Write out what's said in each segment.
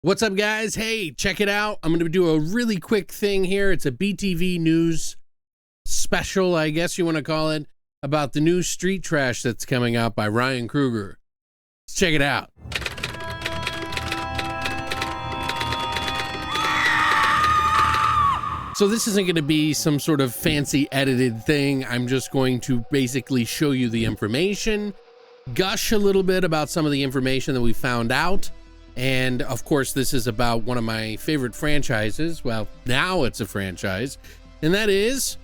What's up, guys? Hey, check it out. I'm going to do a really quick thing here. It's a BTV News special, I guess you want to call it, about the new Street Trash that's coming out by Ryan Coogler. Let's check it out. So this isn't going to be some sort of fancy edited thing. I'm just going to basically show you the information, gush a little bit about some of the information that we found out. And of course, this is about one of my favorite franchises. Well, now it's a franchise, and that is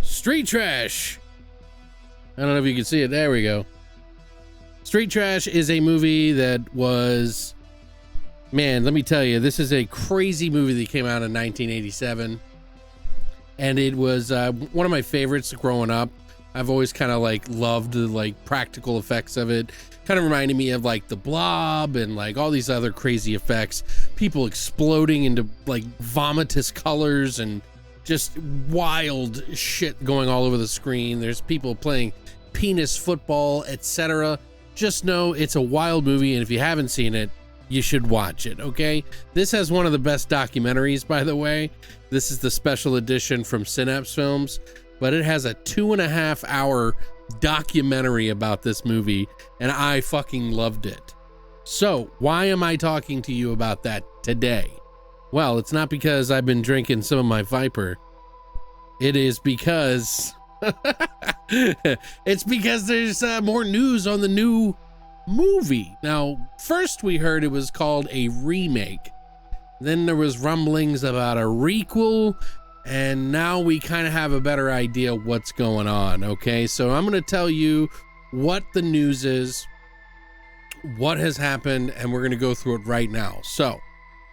Street Trash. I don't know if you can see it. There we go. Street Trash is a movie that was, man, let me tell you, this is a crazy movie that came out in 1987. And it was one of my favorites growing up. I've always kind of like loved the like practical effects of it. Kind of reminded me of like the Blob and like all these other crazy effects, people exploding into like vomitous colors and just wild shit going all over the screen. There's people playing penis football, etc. Just know it's a wild movie, and if you haven't seen it, you should watch it. Okay, this has one of the best documentaries, by the way. This is the special edition from Synapse Films, but it has a 2.5 hour documentary about this movie, and I fucking loved it. So why am I talking to you about that today? Well, it's not because I've been drinking some of my Viper. It is because it's because there's more news on the new movie. Now, first we heard it was called a remake. Then there was rumblings about a requel, and now we kind of have a better idea what's going on. Okay, so I'm going to tell you what the news is, what has happened, and we're going to go through it right now. So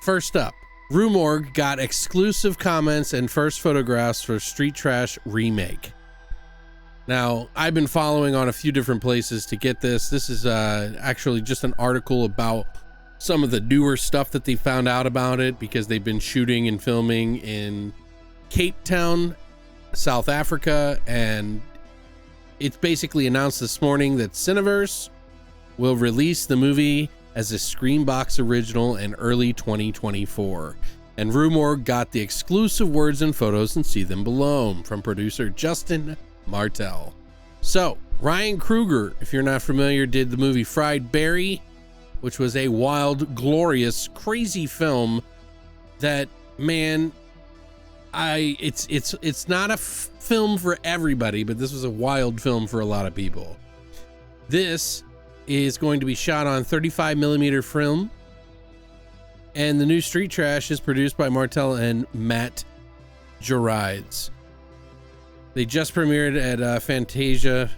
first up, Remake got exclusive comments and first photographs for Street Trash Remake. Now, I've been following on a few different places to get this. This is actually just an article about some of the newer stuff that they found out about it, because they've been shooting and filming in Cape Town, South Africa, and it's basically announced this morning that Cineverse will release the movie as a Screenbox original in early 2024. And Remake got the exclusive words and photos, and see them below, from producer Justin Martell. So Ryan Coogler, if you're not familiar, did the movie Fried Berry, which was a wild, glorious, crazy film that, man, it's not a film for everybody, but this was a wild film for a lot of people. This is going to be shot on 35mm film, and the new Street Trash is produced by Martell and Matt Gerides. They just premiered at Fantasia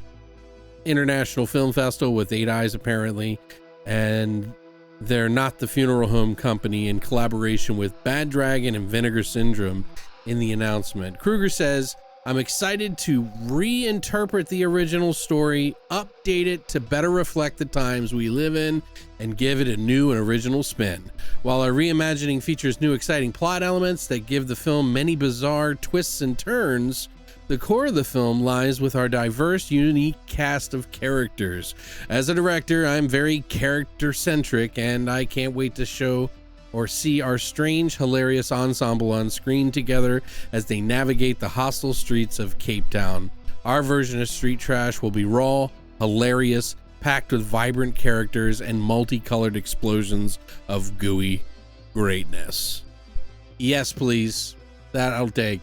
International Film Festival with 8 Eyes, apparently, and they're Not the Funeral Home Company in collaboration with Bad Dragon and Vinegar Syndrome in the announcement. Coogler says, "I'm excited to reinterpret the original story, update it to better reflect the times we live in, and give it a new and original spin. While our reimagining features new exciting plot elements that give the film many bizarre twists and turns, the core of the film lies with our diverse, unique cast of characters. As a director, I'm very character-centric, and I can't wait to show or see our strange, hilarious ensemble on screen together as they navigate the hostile streets of Cape Town. Our version of Street Trash will be raw, hilarious, packed with vibrant characters and multicolored explosions of gooey greatness." Yes, please. That I'll take.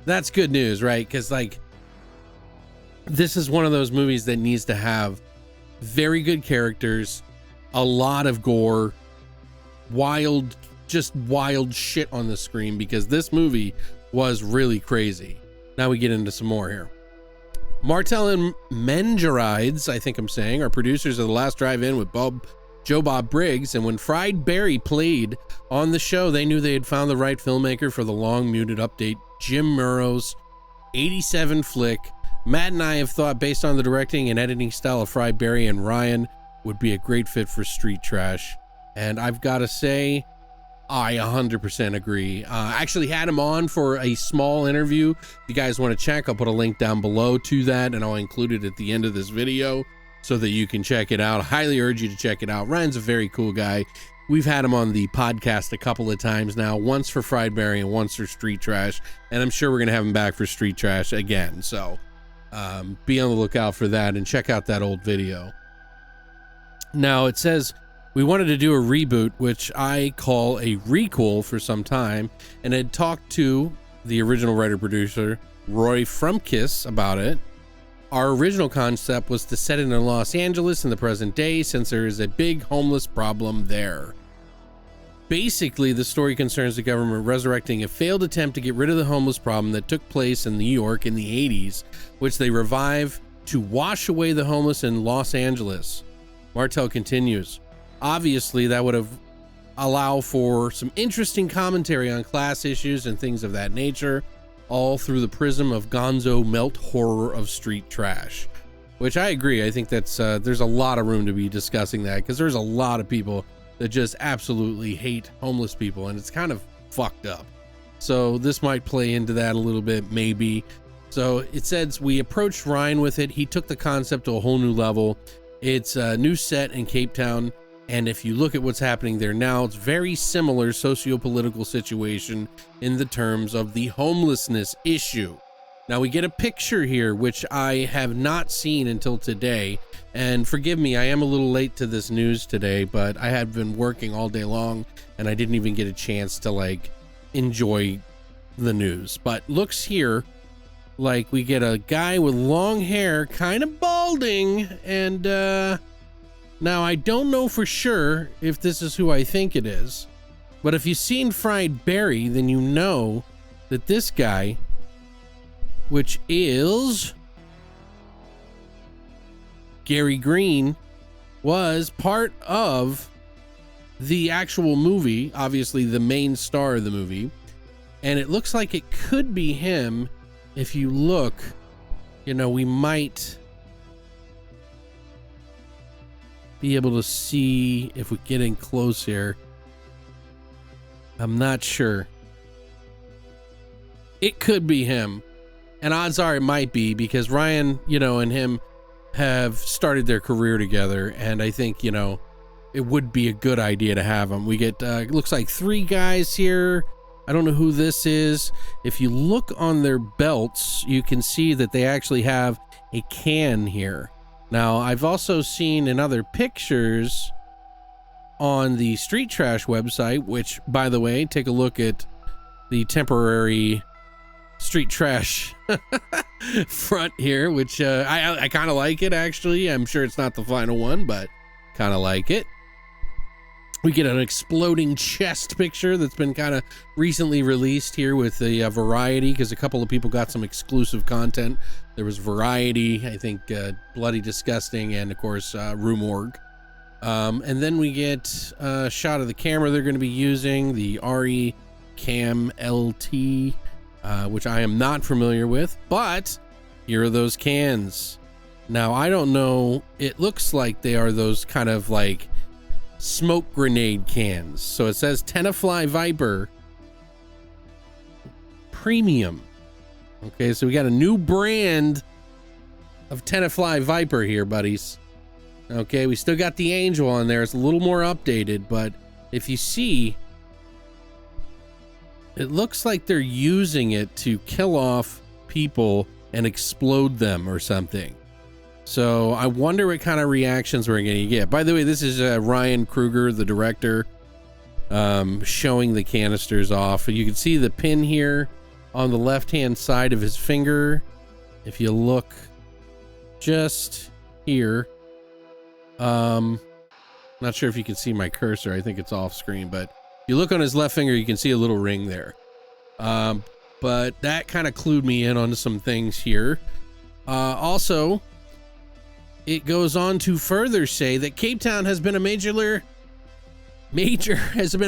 That's good news, right? Because like, this is one of those movies that needs to have very good characters, a lot of gore, wild, just wild shit on the screen, because this movie was really crazy. Now we get into some more here. Martell and Gerides, I think I'm saying, are producers of The Last Drive-In with Joe Bob Briggs, and when Fried Berry played on the show, they knew they had found the right filmmaker for the long muted update Jim Murrow's 87 flick. Matt and I have thought, based on the directing and editing style of Fried Berry, and Ryan would be a great fit for Street Trash. And I've got to say, I 100% agree. Actually had him on for a small interview. If you guys want to check, I'll put a link down below to that, and I'll include it at the end of this video so that you can check it out. I highly urge you to check it out. Ryan's a very cool guy. we've had him on the podcast a couple of times now, once for Friedberry and once for Street Trash, and I'm sure we're going to have him back for Street Trash again. So be on the lookout for that and check out that old video. Now it says we wanted to do a reboot, which I call a requel for some time, and had talked to the original writer-producer, Roy from Kiss, about it. Our original concept was to set it in Los Angeles in the present day, since there is a big homeless problem there. Basically, the story concerns the government resurrecting a failed attempt to get rid of the homeless problem that took place in New York in the 80s, which they revive to wash away the homeless in Los Angeles. Martel continues, obviously that would have allow for some interesting commentary on class issues and things of that nature, all through the prism of gonzo melt horror of Street Trash, which I agree. I think that's there's a lot of room to be discussing that, because there's a lot of people that just absolutely hate homeless people, and it's kind of fucked up. So this might play into that a little bit, maybe. So it says we approached Ryan with it. He took the concept to a whole new level. It's a new set in Cape Town, and if you look at what's happening there now, it's very similar socio-political situation in the terms of the homelessness issue. Now we get a picture here, which I have not seen until today, and forgive me, I am a little late to this news today, but I had been working all day long and I didn't even get a chance to like enjoy the news. But looks here like we get a guy with long hair, kind of balding, and now I don't know for sure if this is who I think it is, but if you've seen Friedberry, then you know that this guy, which is Gary Green, was part of the actual movie, obviously the main star of the movie, and it looks like it could be him. If you look, you know, we might be able to see if we get in close here. I'm not sure. It could be him, and odds are it might be, because Ryan, you know, and him have started their career together, and I think, you know, it would be a good idea to have them. We get it looks like 3 guys here. I don't know who this is. If you look on their belts, you can see that they actually have a can here. Now, I've also seen in other pictures on the Street Trash website, which, by the way, take a look at the temporary Street Trash front here, which I kind of like it, actually. I'm sure it's not the final one, but kind of like it. We get an exploding chest picture that's been kind of recently released here with the Variety, because a couple of people got some exclusive content. There was Variety, I think Bloody Disgusting, and of course Rue Morgue. And then we get a shot of the camera they're going to be using, the RE-Cam LT, which I am not familiar with, but here are those cans. Now, I don't know, it looks like they are those kind of like smoke grenade cans. So it says Tenafly Viper Premium. Okay, so we got a new brand of Tenafly Viper here, buddies. Okay, we still got the Angel on there. It's a little more updated, but if you see, it looks like they're using it to kill off people and explode them or something. So I wonder what kind of reactions we're going to get. By the way, this is Ryan Kruger, the director, showing the canisters off. You can see the pin here on the left-hand side of his finger. If you look just here, not sure if you can see my cursor. I think it's off screen, but if you look on his left finger, you can see a little ring there. But that kind of clued me in on some things here. Also, it goes on to further say that Cape Town has been a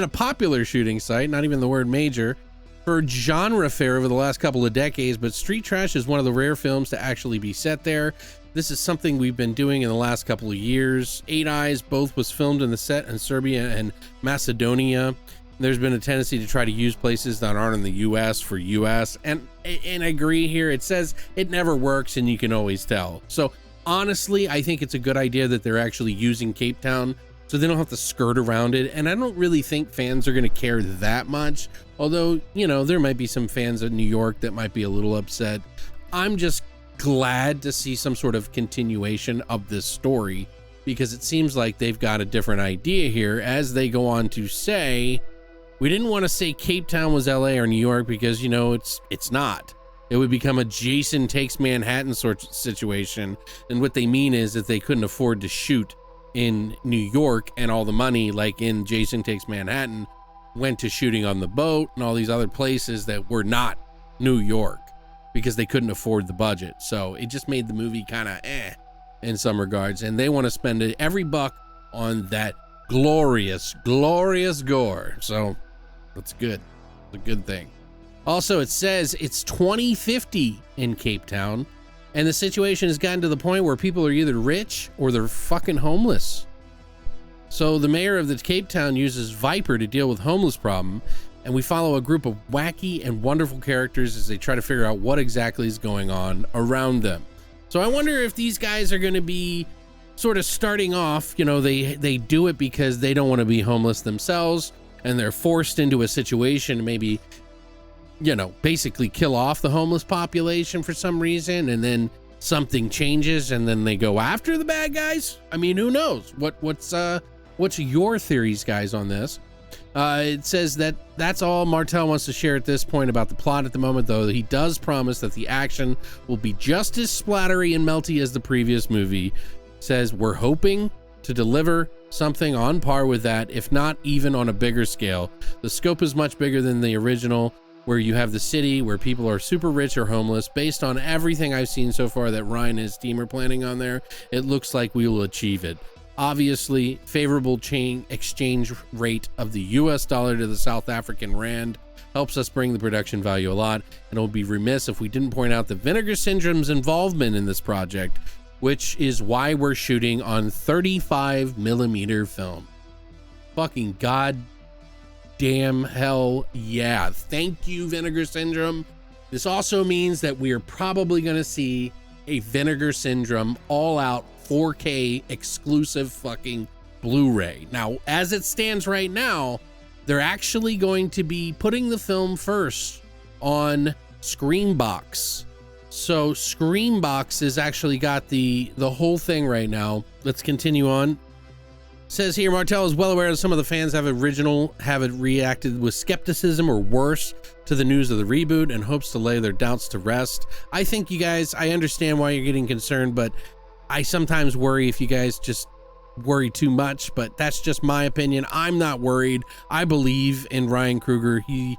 popular shooting site, not even the word major, for genre fare over the last couple of decades, but Street Trash is one of the rare films to actually be set there. This is something we've been doing in the last couple of years. Eight Eyes both was filmed in the set in Serbia and Macedonia. There's been a tendency to try to use places that aren't in the US for US, and I agree here. It says it never works, and you can always tell. So honestly, I think it's a good idea that they're actually using Cape Town so they don't have to skirt around it. And I don't really think fans are going to care that much, although, you know, there might be some fans of New York that might be a little upset. I'm just glad to see some sort of continuation of this story, because it seems like they've got a different idea here, as they go on to say, we didn't want to say Cape Town was LA or New York because, you know, it's not. It would become a Jason Takes Manhattan sort of situation. And what they mean is that they couldn't afford to shoot in New York, and all the money, like in Jason Takes Manhattan, went to shooting on the boat and all these other places that were not New York because they couldn't afford the budget. So it just made the movie kind of in some regards. And they want to spend every buck on that glorious Gore. So that's good. It's a good thing. Also, it says it's 2050 in Cape Town, and the situation has gotten to the point where people are either rich or they're fucking homeless. So the mayor of the Cape Town uses Viper to deal with homeless problem, and we follow a group of wacky and wonderful characters as they try to figure out what exactly is going on around them. So I wonder if these guys are going to be sort of starting off, you know, they do it because they don't want to be homeless themselves, and they're forced into a situation to maybe, you know, basically kill off the homeless population for some reason, and then something changes and then they go after the bad guys. I mean, who knows? What's your theories, guys, on this? It says that that's all Martel wants to share at this point about the plot at the moment, though he does promise that the action will be just as splattery and melty as the previous movie. Says we're hoping to deliver something on par with that, if not even on a bigger scale. The scope is much bigger than the original, where you have the city where people are super rich or homeless. Based on everything I've seen so far that Ryan and his team are planning on there, it looks like we will achieve it. Obviously, favorable exchange rate of the US dollar to the South African rand helps us bring the production value a lot, and it would be remiss if we didn't point out the Vinegar Syndrome's involvement in this project, which is why we're shooting on 35mm film. Fucking goddamn hell yeah. Thank you, Vinegar Syndrome. This also means that we are probably going to see a Vinegar Syndrome all-out 4K exclusive fucking Blu-ray. Now, as it stands right now, they're actually going to be putting the film first on Screambox. So Screambox has actually got the whole thing right now. Let's continue on. Says here, Martel is well aware that some of the fans have reacted with skepticism or worse to the news of the reboot and hopes to lay their doubts to rest. I think you guys, I understand why you're getting concerned, but I sometimes worry if you guys just worry too much, but that's just my opinion. I'm not worried. I believe in Ryan Coogler. He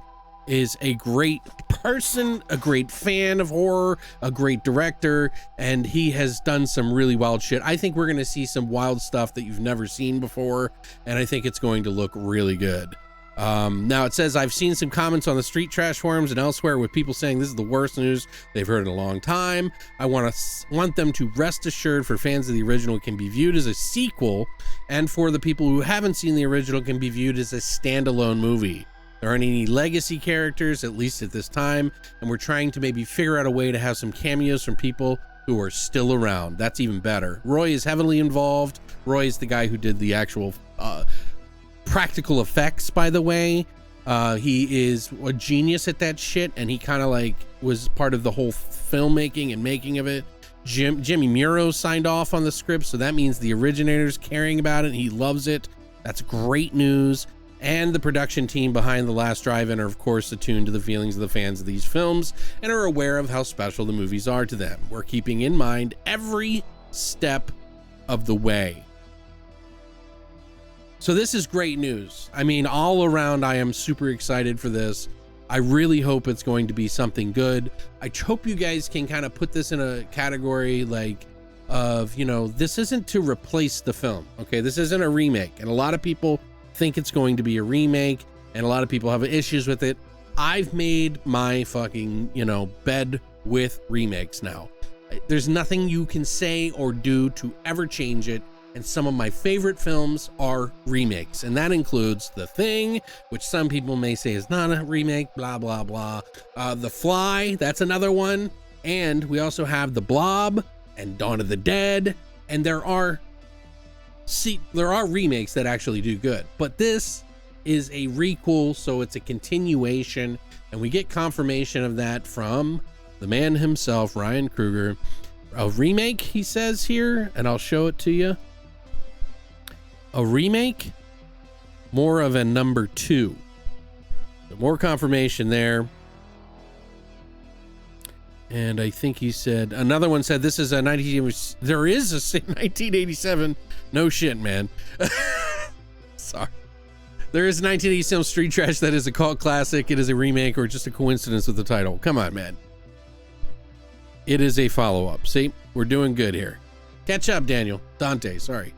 is a great person, a great fan of horror, a great director, and he has done some really wild shit. I think we're going to see some wild stuff that you've never seen before, and I think it's going to look really good. Now it says, I've seen some comments on the street trash forums and elsewhere with people saying this is the worst news they've heard in a long time. I want them to rest assured, for fans of the original, it can be viewed as a sequel, and for the people who haven't seen the original, it can be viewed as a standalone movie. There aren't any legacy characters, at least at this time, and we're trying to maybe figure out a way to have some cameos from people who are still around. That's even better. Roy is heavily involved. Roy is the guy who did the actual practical effects, by the way. He is a genius at that shit, and he kind of like was part of the whole filmmaking and making of it. Jimmy Muro signed off on the script, so that means the originator's caring about it and he loves it. That's great news. And the production team behind The Last Drive-In are, of course, attuned to the feelings of the fans of these films and are aware of how special the movies are to them. We're keeping in mind every step of the way. So this is great news. I mean, all around, I am super excited for this. I really hope it's going to be something good. I hope you guys can kind of put this in a category like of, you know, this isn't to replace the film. Okay, this isn't a remake. And a lot of people think it's going to be a remake, and a lot of people have issues with it. I've made my fucking, you know, bed with remakes now. There's nothing you can say or do to ever change it. And some of my favorite films are remakes, and that includes The Thing, which some people may say is not a remake, blah, blah, blah. The Fly, that's another one. And we also have The Blob and Dawn of the Dead. And there are there are remakes that actually do good, but this is a requel, so it's a continuation, and we get confirmation of that from the man himself, Ryan Coogler. A remake, he says here, and I'll show it to you. A remake, more of a number 2. So more confirmation there. And I think he said, another one said this is a 1987. There is a 1987. No shit, man. Sorry. There is a 1987 Street Trash that is a cult classic. It is a remake or just a coincidence with the title. Come on, man. It is a follow-up. See, we're doing good here. Catch up, Daniel. Dante, sorry.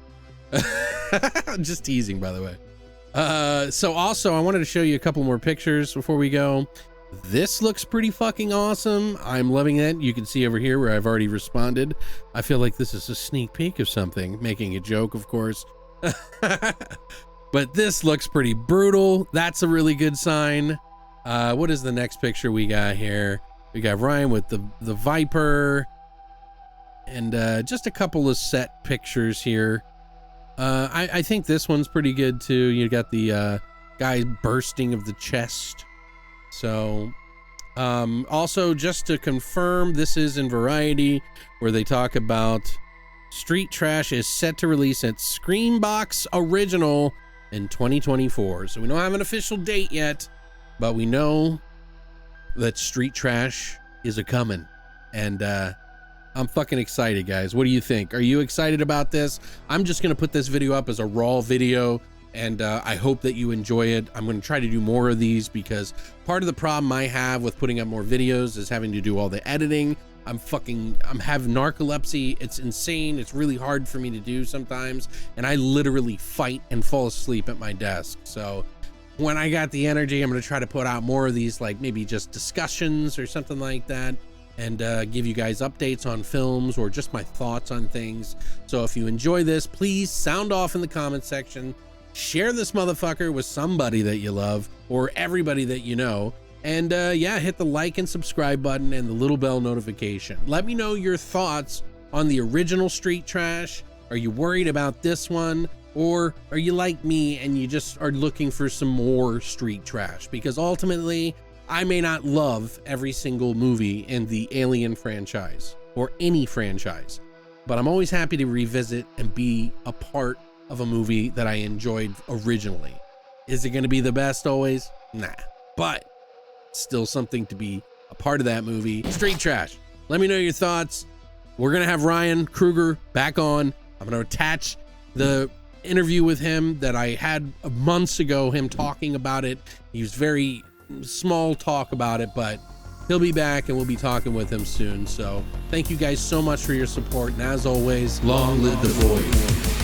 I'm just teasing, by the way. So also, I wanted to show you a couple more pictures before we go. This looks pretty fucking awesome. I'm loving it. You can see over here where I've already responded. I feel like this is a sneak peek of something. Making a joke, of course. But this looks pretty brutal. That's a really good sign. What is the next picture we got here? We got Ryan with the Viper. And just a couple of set pictures here. I think this one's pretty good too. You got the guy bursting of the chest. So also just to confirm, this is in Variety, where they talk about Street Trash is set to release at Screambox Original in 2024. So we don't have an official date yet, but we know that Street Trash is a coming. And I'm fucking excited, guys. What do you think? Are you excited about this? I'm just gonna put this video up as a raw video, and I hope that you enjoy it. I'm gonna try to do more of these because part of the problem I have with putting up more videos is having to do all the editing. I'm having narcolepsy. It's insane. It's really hard for me to do sometimes, and I literally fight and fall asleep at my desk. So when I got the energy, I'm gonna try to put out more of these, like maybe just discussions or something like that, and give you guys updates on films or just my thoughts on things. So if you enjoy this, please sound off in the comment section. Share this motherfucker with somebody that you love or everybody that you know. And yeah, hit the like and subscribe button and the little bell notification. Let me know your thoughts on the original Street Trash. Are you worried about this one? Or are you like me and you just are looking for some more Street Trash? Because ultimately, I may not love every single movie in the Alien franchise or any franchise, but I'm always happy to revisit and be a part of a movie that I enjoyed originally. Is it going to be the best always? Nah, but still something to be a part of that movie. Street Trash. Let me know your thoughts. We're going to have Ryan Coogler back on. I'm going to attach the interview with him that I had months ago, him talking about it. He was very small talk about it, but he'll be back and we'll be talking with him soon. So thank you guys so much for your support, and as always, long live the void.